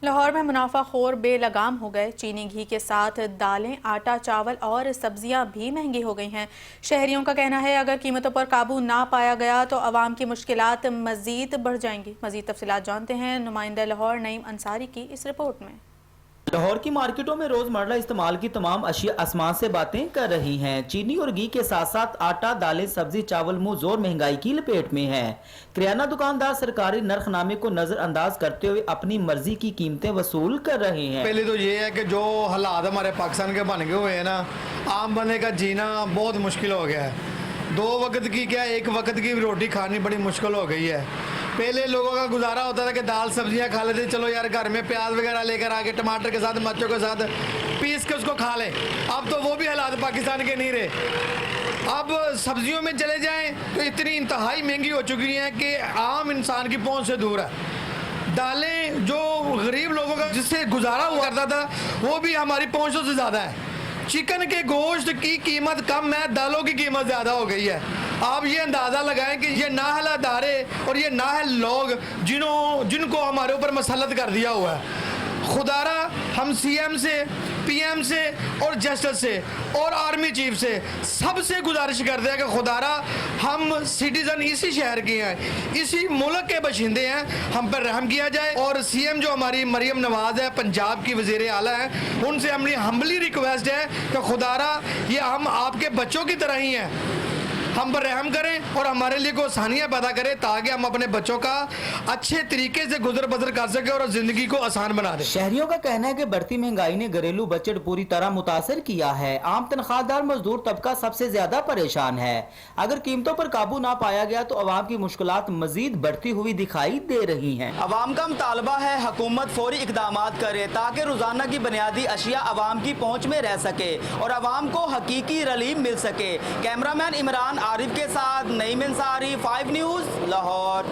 लाहौर में मुनाफाखोर बेलगाम हो गए। चीनी घी के साथ दालें, आटा, चावल और सब्जियां भी महंगी हो गई हैं। शहरियों का कहना है अगर कीमतों पर काबू ना पाया गया तो अवाम की मुश्किलात मजीद बढ़ जाएंगी। मजीद तफसीलात जानते हैं नुमाइंदा लाहौर नईम अंसारी की इस रिपोर्ट में। लाहौर की मार्केटों में रोजमर्रा इस्तेमाल की तमाम अशिया आसमान से बातें कर रही हैं। चीनी और घी के साथ साथ आटा, दालें, सब्जी, चावल मुंह जोर महंगाई की लपेट में हैं। किराना दुकानदार सरकारी नरखनामे को नजरअंदाज करते हुए अपनी मर्जी की कीमतें वसूल कर रहे हैं। पहले तो ये है कि जो हालात हमारे पाकिस्तान के बन गए हुए हैं ना, आम बंदे का जीना बहुत मुश्किल हो गया है। 2 वक्त की क्या, 1 वक्त की रोटी खानी बड़ी मुश्किल हो गई है। पहले लोगों का गुजारा होता था कि दाल सब्जियां खा लेते, चलो यार घर में प्याज वगैरह लेकर आके टमाटर के साथ, मिर्चों के साथ पीस के उसको खा लें। अब तो वो भी हालात पाकिस्तान के नहीं रहे। अब सब्जियों में चले जाएं तो इतनी इंतहाई महंगी हो चुकी हैं कि आम इंसान की पहुंच से दूर है। दालें जो गरीब लोगों का जिससे गुजारा हुआ करता था वो भी हमारी पहुंचों से ज़्यादा है। चिकन के गोश्त की कीमत कम है, दालों की कीमत ज़्यादा हो गई है। आप ये अंदाज़ा लगाएं कि ये नाअहल अदारे और ये नाअहल लोग जिनको हमारे ऊपर मसलत कर दिया हुआ है। खुदारा हम सीएम से, पीएम से और जस्टिस से और आर्मी चीफ से सबसे गुजारिश करते हैं कि खुदारा हम सिटीजन इसी शहर के हैं, इसी मुल्क के बशिंदे हैं, हम पर रहम किया जाए। और सीएम जो हमारी मरियम नवाज है, पंजाब की वज़ीर आला है, उनसे हमारी हम्बली रिक्वेस्ट है कि खुदारा ये हम आपके बच्चों की तरह ही हैं, हम पर रहम करें और हमारे लिए कोई आसानियाँ पैदा करें ताकि हम अपने बच्चों का अच्छे तरीके से गुजर बसर कर सकें और ज़िंदगी को आसान बना दें। शहरियों का कहना है कि बढ़ती महंगाई ने घरेलू बजट पूरी तरह मुतासर किया है। आम तनख्वाहदार मजदूर तबका सबसे ज्यादा परेशान है। अगर कीमतों पर काबू ना पाया गया तो अवाम की मुश्किलात मजीद बढ़ती हुई दिखाई दे रही हैं। अवाम का मुतालबा है हुकूमत फौरी इकदाम करे ताकि रोजाना की बुनियादी अशिया अवाम की पहुँच में रह सके और अवाम को हकीकी रिलीफ मिल सके। कैमरामैन इमरान आरिफ के साथ नईम अंसारी, 5 न्यूज़, लाहौर।